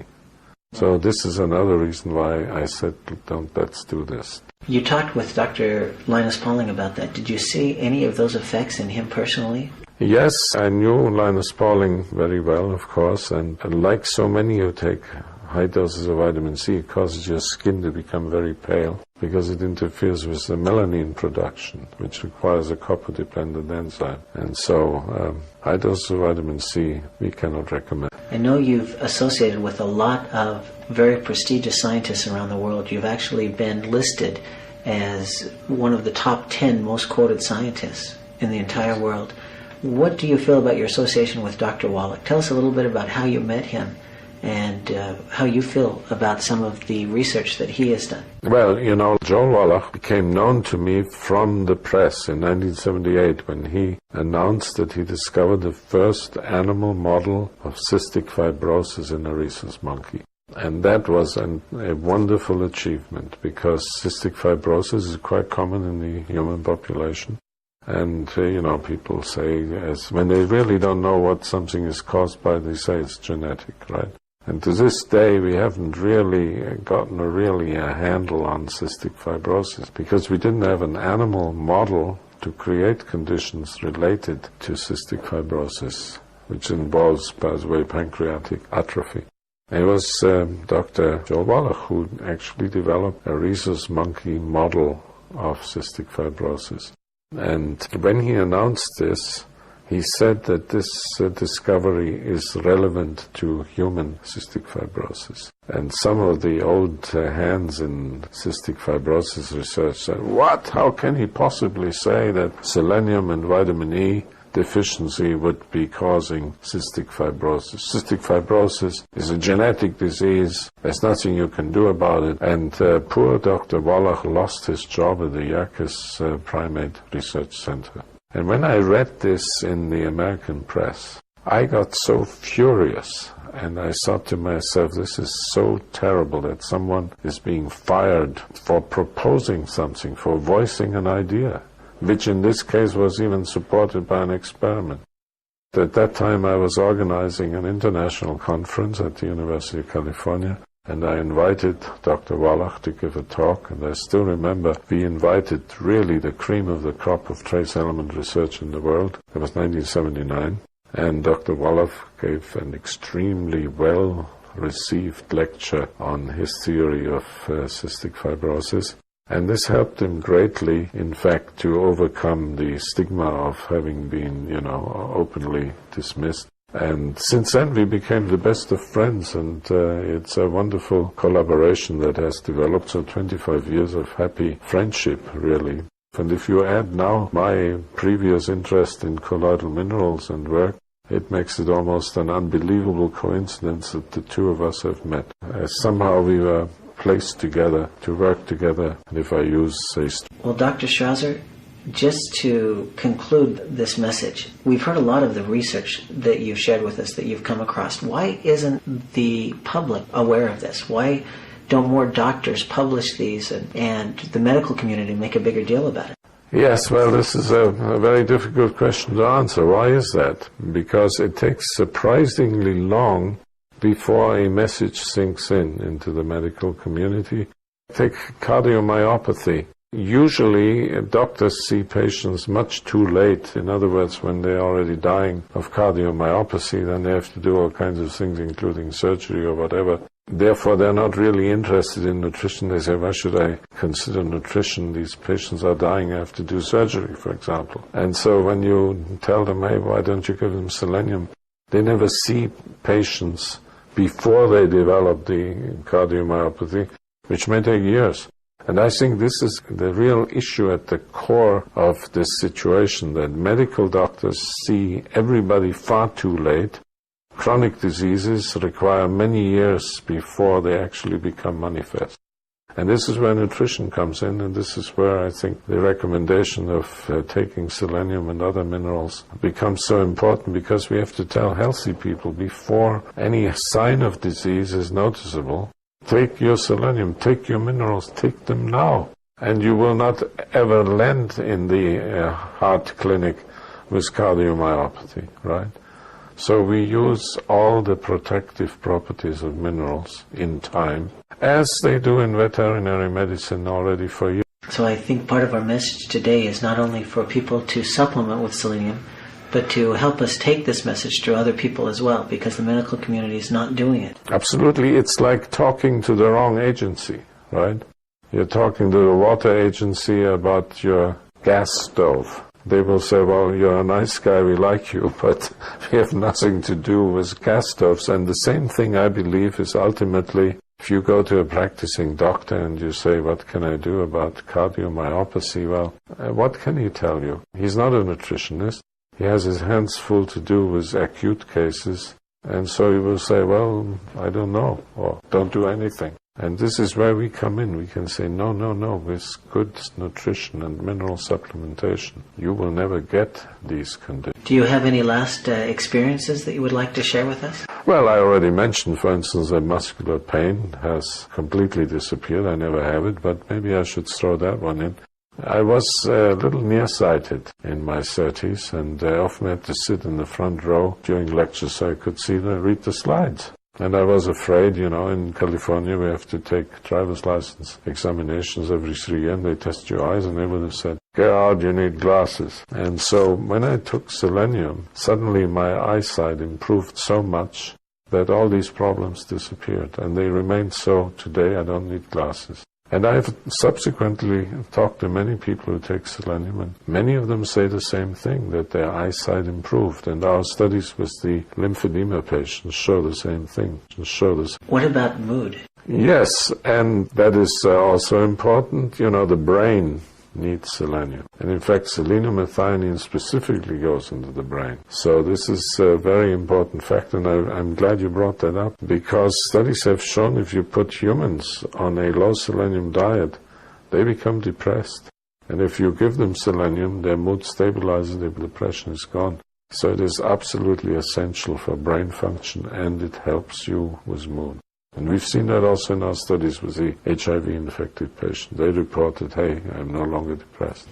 So this is another reason why I said, let's do this. You talked with Dr. Linus Pauling about that. Did you see any of those effects in him personally? Yes, I knew Linus Pauling very well, of course, and like so many who take high doses of vitamin C, it causes your skin to become very pale because it interferes with the melanin production, which requires a copper-dependent enzyme. And so high doses of vitamin C we cannot recommend. I know you've associated with a lot of very prestigious scientists around the world. You've actually been listed as one of the top 10 most quoted scientists in the entire world. What do you feel about your association with Dr. Wallach? Tell us a little bit about how you met him and how you feel about some of the research that he has done. Well, Joel Wallach became known to me from the press in 1978 when he announced that he discovered the first animal model of cystic fibrosis in a rhesus monkey. And that was a wonderful achievement because cystic fibrosis is quite common in the human population. And, people say, when they really don't know what something is caused by, they say it's genetic, right? And to this day, we haven't really gotten a handle on cystic fibrosis because we didn't have an animal model to create conditions related to cystic fibrosis, which involves, by the way, pancreatic atrophy. It was Dr. Joel Wallach who actually developed a rhesus monkey model of cystic fibrosis. And when he announced this, he said that this discovery is relevant to human cystic fibrosis. And some of the old hands in cystic fibrosis research said, what? How can he possibly say that selenium and vitamin E deficiency would be causing cystic fibrosis? Cystic fibrosis is a genetic disease. There's nothing you can do about it. And poor Dr. Wallach lost his job at the Yerkes Primate Research Center. And when I read this in the American press, I got so furious. And I thought to myself, this is so terrible that someone is being fired for proposing something, for voicing an idea, which in this case was even supported by an experiment. At that time I was organizing an international conference at the University of California, and I invited Dr. Wallach to give a talk, and I still remember we invited really the cream of the crop of trace element research in the world. It was 1979, and Dr. Wallach gave an extremely well-received lecture on his theory of cystic fibrosis. And this helped him greatly, in fact, to overcome the stigma of having been, openly dismissed. And since then we became the best of friends, and it's a wonderful collaboration that has developed. So 25 years of happy friendship, really. And if you add now my previous interest in colloidal minerals and work, it makes it almost an unbelievable coincidence that the two of us have met. Somehow we were placed together to work together, and if I use, say... Well, Dr. Schrauzer, just to conclude this message, we've heard a lot of the research that you've shared with us, that you've come across. Why isn't the public aware of this? Why don't more doctors publish these and the medical community make a bigger deal about it? Yes, well, this is a very difficult question to answer. Why is that? Because it takes surprisingly long before a message sinks into the medical community. Take cardiomyopathy. Usually, doctors see patients much too late. In other words, when they're already dying of cardiomyopathy, then they have to do all kinds of things, including surgery or whatever. Therefore, they're not really interested in nutrition. They say, why should I consider nutrition? These patients are dying, I have to do surgery, for example. And so when you tell them, hey, why don't you give them selenium? They never see patients before they develop the cardiomyopathy, which may take years. And I think this is the real issue at the core of this situation, that medical doctors see everybody far too late. Chronic diseases require many years before they actually become manifest. And this is where nutrition comes in, and this is where I think the recommendation of taking selenium and other minerals becomes so important, because we have to tell healthy people before any sign of disease is noticeable, take your selenium, take your minerals, take them now. And you will not ever land in the heart clinic with cardiomyopathy, right? So we use all the protective properties of minerals in time, as they do in veterinary medicine already for years. So I think part of our message today is not only for people to supplement with selenium, but to help us take this message to other people as well, because the medical community is not doing it. Absolutely. It's like talking to the wrong agency, right? You're talking to the water agency about your gas stove. They will say, well, you're a nice guy, we like you, but we have nothing to do with gas stoves. And the same thing, I believe, is ultimately, if you go to a practicing doctor and you say, what can I do about cardiomyopathy? Well, what can he tell you? He's not a nutritionist. He has his hands full to do with acute cases. And so he will say, well, I don't know, or don't do anything. And this is where we come in. We can say, no, with good nutrition and mineral supplementation, you will never get these conditions. Do you have any last experiences that you would like to share with us? Well, I already mentioned, for instance, that muscular pain has completely disappeared. I never have it, but maybe I should throw that one in. I was a little nearsighted in my 30s, and I often had to sit in the front row during lectures so I could read the slides. And I was afraid, in California we have to take driver's license examinations every 3 years, and they test your eyes, and they would have said, get out, you need glasses. And so when I took selenium, suddenly my eyesight improved so much that all these problems disappeared, and they remain so today. I don't need glasses. And I have subsequently talked to many people who take selenium, and many of them say the same thing, that their eyesight improved. And our studies with the lymphedema patients show the same thing. What about mood? Yes, and that is also important. The brain needs selenium. And in fact, selenium methionine specifically goes into the brain. So this is a very important fact, and I'm glad you brought that up, because studies have shown if you put humans on a low selenium diet, they become depressed. And if you give them selenium, their mood stabilizes, their depression is gone. So it is absolutely essential for brain function, and it helps you with mood. And we've seen that also in our studies with the HIV-infected patient. They reported, hey, I'm no longer depressed.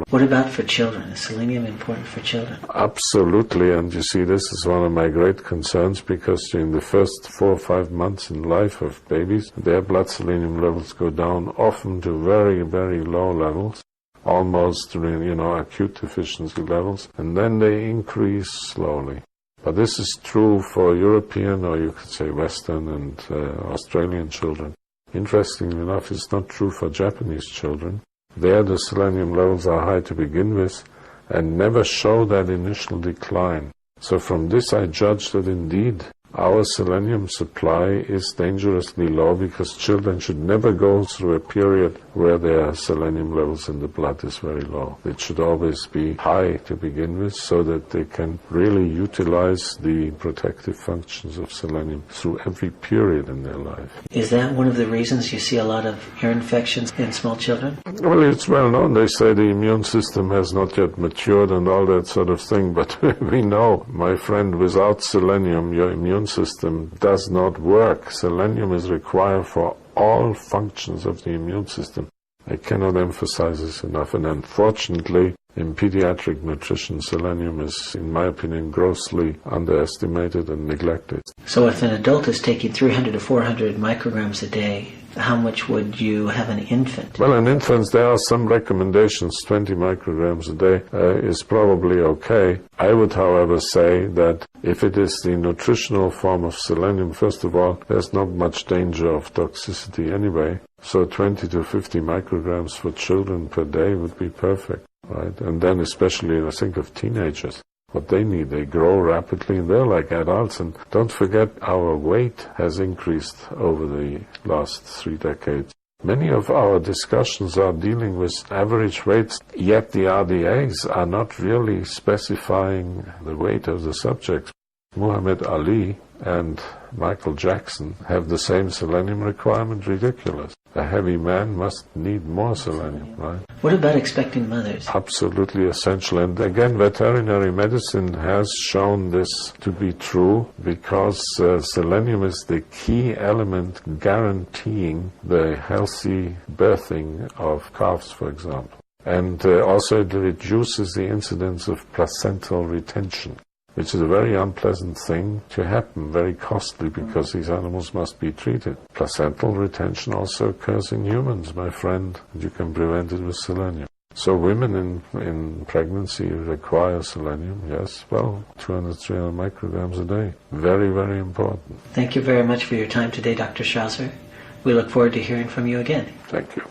What about for children? Is selenium important for children? Absolutely, and you see, this is one of my great concerns, because during the first 4 or 5 months in life of babies, their blood selenium levels go down, often to very, very low levels, almost, acute deficiency levels, and then they increase slowly. But this is true for European, or you could say Western and Australian children. Interestingly enough, it's not true for Japanese children. There the selenium levels are high to begin with and never show that initial decline. So from this I judge that indeed our selenium supply is dangerously low, because children should never go through a period where their selenium levels in the blood is very low. It should always be high to begin with, so that they can really utilize the protective functions of selenium through every period in their life. Is that one of the reasons you see a lot of ear infections in small children? Well, it's well known. They say the immune system has not yet matured and all that sort of thing, but we know, my friend, without selenium your immune system does not work. Selenium is required for all functions of the immune system. I cannot emphasize this enough, and unfortunately in pediatric nutrition selenium is, in my opinion, grossly underestimated and neglected. So if an adult is taking 300 to 400 micrograms a day, how much would you have an infant? Well, in infants there are some recommendations. 20 micrograms a day is probably okay. I would, however, say that if it is the nutritional form of selenium, first of all, there's not much danger of toxicity anyway. So 20 to 50 micrograms for children per day would be perfect, right? And then especially, I think of teenagers. What they need, they grow rapidly and they're like adults. And don't forget, our weight has increased over the last 3 decades. Many of our discussions are dealing with average weights, yet the RDAs are not really specifying the weight of the subjects. Muhammad Ali and Michael Jackson have the same selenium requirement. Ridiculous. A heavy man must need more selenium, right? What about expecting mothers? Absolutely essential. And again, veterinary medicine has shown this to be true, because selenium is the key element guaranteeing the healthy birthing of calves, for example. And also it reduces the incidence of placental retention, which is a very unpleasant thing to happen, very costly, because these animals must be treated. Placental retention also occurs in humans, my friend, and you can prevent it with selenium. So women in pregnancy require selenium, yes, well, 200, 300 micrograms a day. Very, very important. Thank you very much for your time today, Dr. Schrauzer. We look forward to hearing from you again. Thank you.